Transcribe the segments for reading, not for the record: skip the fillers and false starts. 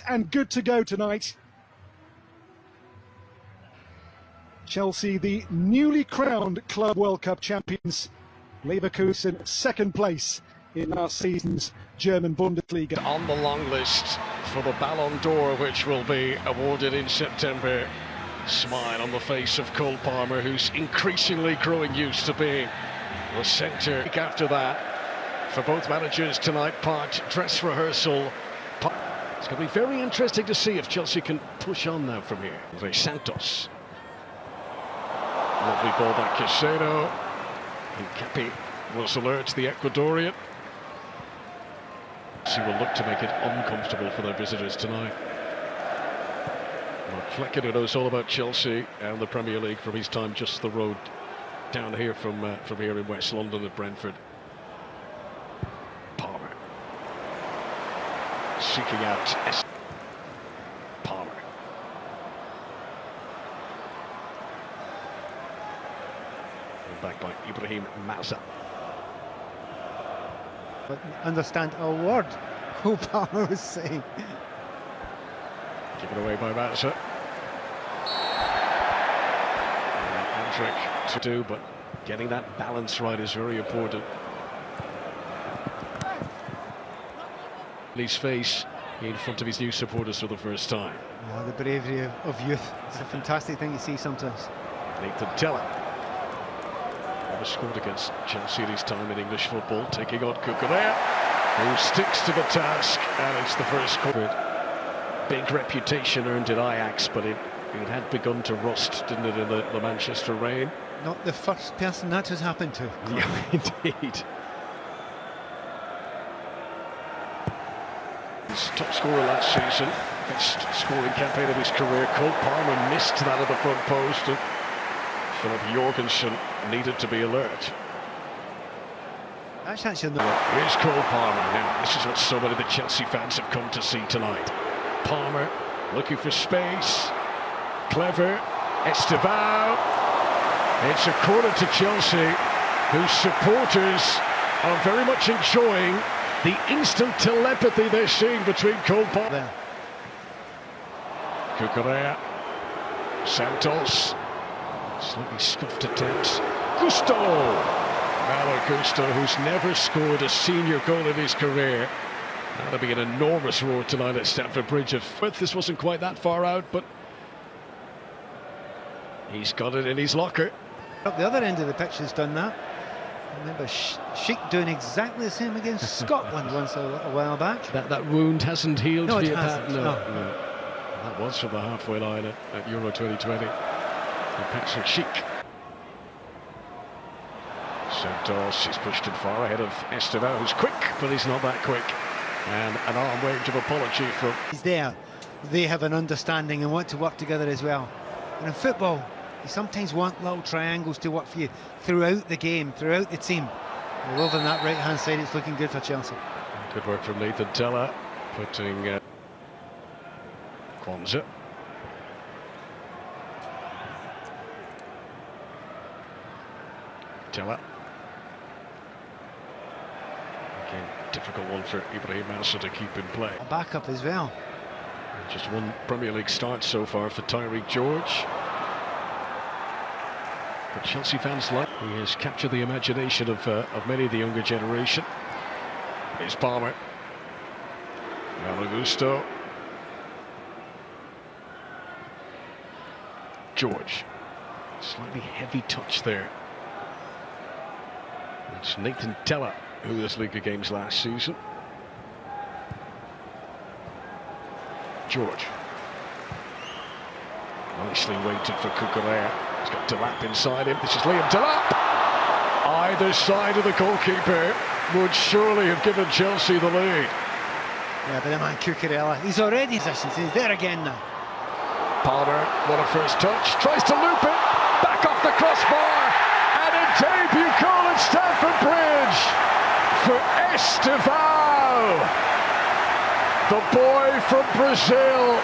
And good to go tonight. Chelsea, the newly crowned Club World Cup champions. Leverkusen, second place in last season's German Bundesliga. On the long list for the Ballon d'Or, which will be awarded in September. Smile on the face of Cole Palmer, who's increasingly growing used to being the centre. After that, for both managers tonight, part dress rehearsal. It's going to be very interesting to see if Chelsea can push on now from here. Santos. Lovely ball back, Casado. And Capi was alert, the Ecuadorian. She will look to make it uncomfortable for their visitors tonight. Mark Flecken, who knows all about Chelsea and the Premier League from his time just the road down here from here in West London at Brentford. Palmer. Seeking out Palmer. And back by Ibrahim Mazza. But understand a word who Palmer was saying. Given away by Mazza. Trick to do, but getting that balance right is very important. His face in front of his new supporters for the first time. Yeah, the bravery of youth. It's a fantastic thing to see sometimes. Nathan Tella. Never scored against Chelsea in his time in English football, taking on Cucurella, who sticks to the task, and it's the first score. Big reputation earned at Ajax, but it had begun to rust, didn't it, in the Manchester rain? Not the first person that has happened to. Yeah, indeed. His top scorer last season, best scoring campaign of his career. Cole Palmer missed that at the front post, and Philip Jorgensen needed to be alert. That's actually Here's Cole Palmer. Now, this is what so many of the Chelsea fans have come to see tonight. Palmer looking for space. Clever. Estevao. It's a corner to Chelsea, whose supporters are very much enjoying the instant telepathy they're seeing between Cole Palmer. Cucurella. Santos. Slightly scuffed attempt. Gusto. Malo Gusto, who's never scored a senior goal in his career. That'll be an enormous roar tonight at Stamford Bridge. If this wasn't quite that far out, but he's got it in his locker. Up the other end of the pitch has done that. I remember Sheik doing exactly the same against Scotland once a while back. That wound hasn't healed. No, it hasn't. No. That was from the halfway line at Euro 2020. And Patrick Sheik. Santos is pushed in far ahead of Estevao, who's quick, but he's not that quick. And an arm waved of apology from... He's there. They have an understanding and want to work together as well. And in football, you sometimes want little triangles to work for you throughout the game, throughout the team. Well, over on that right-hand side, it's looking good for Chelsea. Good work from Nathan Tella, putting Kwanzaa. Tella. Again, difficult one for Ibrahim Mazza to keep in play. A backup as well. Just one Premier League start so far for Tyreek George. But Chelsea fans like he has captured the imagination of many of the younger generation. Here's Palmer. Malo Gusto. George. Slightly heavy touch there. It's Nathan Tella, who this Liga games last season. George. Nicely waited for Cucurella. He's got Delap inside him. This is Liam Delap. Either side of the goalkeeper would surely have given Chelsea the lead. Yeah, but the man Cucurella, he's already positioned. He's there again now. Palmer, what a first touch. Tries to loop it. Back off the crossbar. And a debut goal at Stamford Bridge for Estevao. The boy from Brazil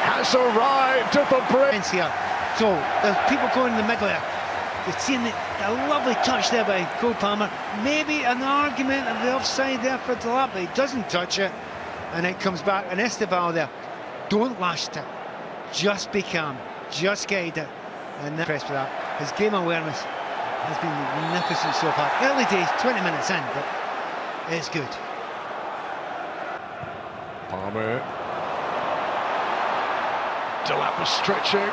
has arrived at the bridge. Here. So there's people going in the middle there. You're seeing that A lovely touch there by Cole Palmer. Maybe an argument of the offside there for Delap, but he doesn't touch it. And it comes back. And Esteval there. Don't lash it. Just be calm. Just guide it. And impressed with that. His game awareness has been magnificent so far. Early days, 20 minutes in, but it's good. Palmer. Delap was stretching.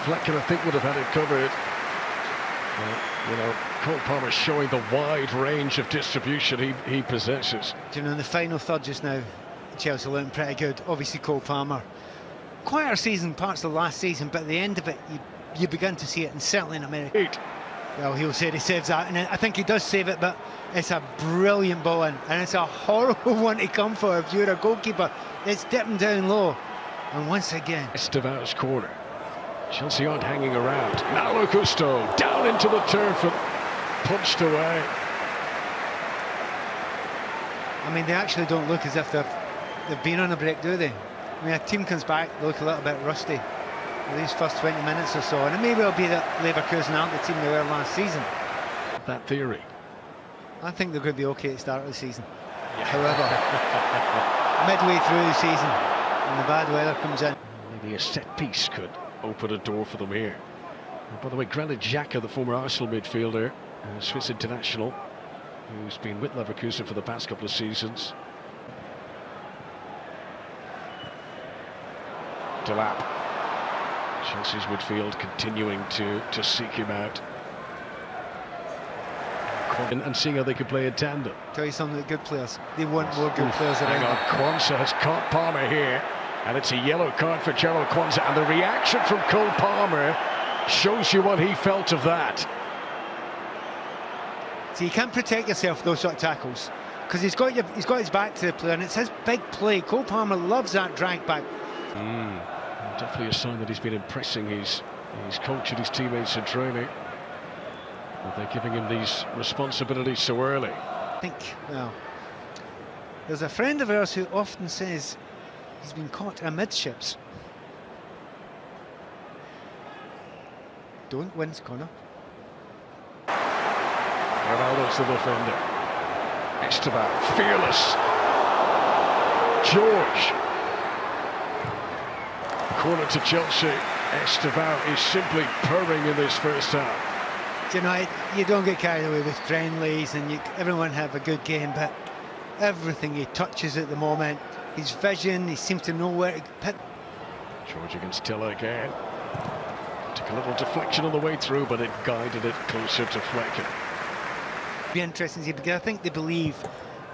Flecken, I think, would have had it covered. You know, Cole Palmer showing the wide range of distribution he possesses. Do you know, in the final third just now, Chelsea looking pretty good. Obviously, Cole Palmer. Quieter season, parts of the last season, but at the end of it, you begin to see it, and certainly in America. Well, he'll say he saves that, and I think he does save it, but it's a brilliant ball in, and it's a horrible one to come for if you're a goalkeeper. It's dipping down low, and once again... Estevao's corner. Chelsea aren't hanging around. Malo Gusto down into the turf and punched away. I mean, they actually don't look as if they've been on a break, do they? I mean, a team comes back, they look a little bit rusty for these first 20 minutes or so, and it may well be that Leverkusen aren't the team they were last season. That theory. I think they're going to be okay at the start of the season. Yeah. However, midway through the season, and the bad weather comes in. Maybe a set piece could open a door for them here. And by the way, Granit Xhaka, the former Arsenal midfielder, Swiss international, who's been with Leverkusen for the past couple of seasons. Delap. Chelsea's midfield continuing to seek him out. And seeing how they could play in tandem. Tell you something, the good players, they want more good players around. Hang on, Kwanzaa has caught Palmer here. And it's a yellow card for Gerald Kwanzaa. And the reaction from Cole Palmer shows you what he felt of that. See, you can't protect yourself those sort of tackles, because he's got his back to the player, and it's his big play. Cole Palmer loves that drag back. Definitely a sign that he's been impressing his coach and his teammates in training. But they're giving him these responsibilities so early. I think, well, there's a friend of ours who often says he's been caught amidships. Don't wince, Connor. Ronaldo's the defender. Esteban, fearless. George. Corner to Chelsea. Esteban is simply purring in this first half. Do you know, you don't get carried away with friendlies, and everyone have a good game, but everything he touches at the moment, his vision, he seems to know where to put. George against Tiller again. Took a little deflection on the way through, but it guided it closer to Flecken. Be interesting to see, because I think they believe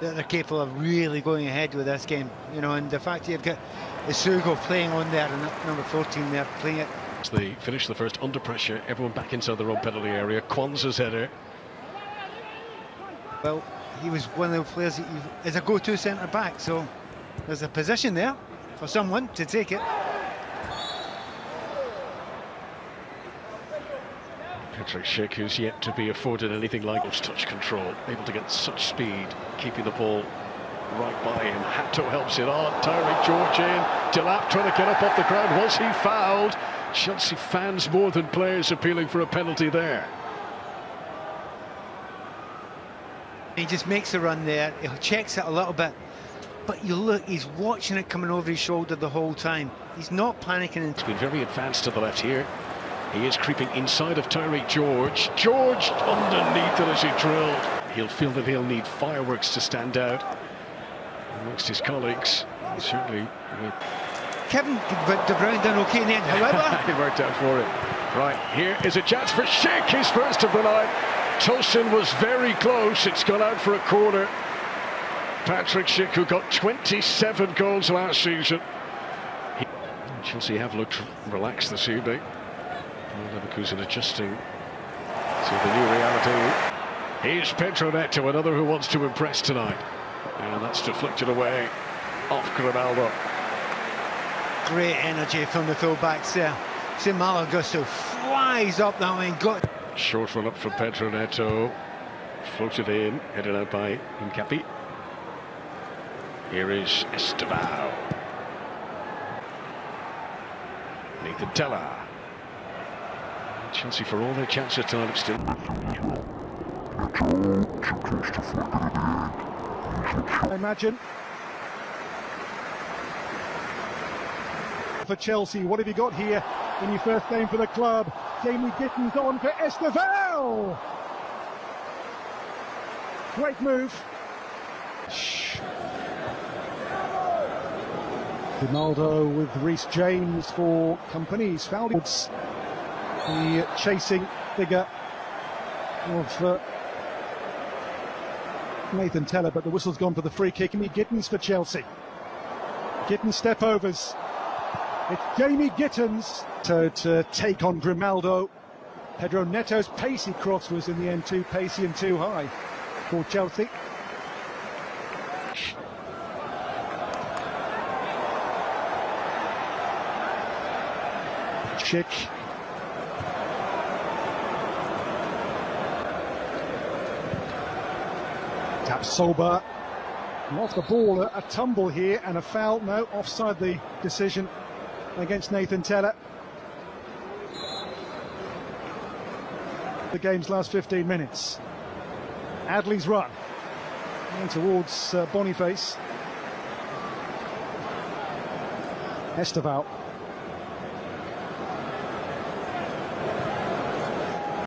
that they're capable of really going ahead with this game, you know, and the fact that you've got Isugo playing on there and number 14 there playing it. They finished the first under pressure, everyone back inside their own penalty area. Kwanzaa's header. Well, he was one of the players that is a go-to centre back, so there's a position there for someone to take it. Patrick Schick, who's yet to be afforded anything like touch control, able to get such speed, keeping the ball right by him. Hato helps it on. Tyreek George in. Delap trying to get up off the ground. Was he fouled? Chelsea fans more than players appealing for a penalty there. He just makes a run there. He checks it a little bit, but you look, he's watching it coming over his shoulder the whole time. He's not panicking. He's been very advanced to the left here. He is creeping inside of Tyreek George. George underneath it as he drilled. He'll feel that he'll need fireworks to stand out amongst his colleagues. Certainly with Kevin De Bruyne done okay in the end, however. it worked out for him. Right, here is a chance for Schick, his first of the night. Tosin was very close. It's gone out for a corner. Patrick Schick, who got 27 goals last season. Chelsea have looked relaxed this evening. Leverkusen adjusting to the new reality. Here's Pedro Neto, another who wants to impress tonight. And that's deflected away off Ronaldo. Great energy from the full-backs there. See Malo Gusto flies up that way and got... Short one up from Pedro Neto. Floated in, headed out by Incapi. Here is Esteban. Nathan Tella. Chelsea, for all their chances tonight, have still. Imagine. For Chelsea, what have you got here in your first game for the club? Jamie Gittins on for Esteval. Great move. Ronaldo with Reece James for company. He's fouled the chasing figure of Nathan Tella, but the whistle's gone for the free kick. Jamie Gittins for Chelsea. Gittins step overs. It's Jamie Gittins to take on Grimaldo. Pedro Neto's pacey cross was in the end too pacey and too high for Chelsea. Chick. Tapsoba. Lost the ball, a tumble here and a foul. No, offside the decision against Nathan Tella. The game's last 15 minutes. Adley's run and towards Boniface. Esteval.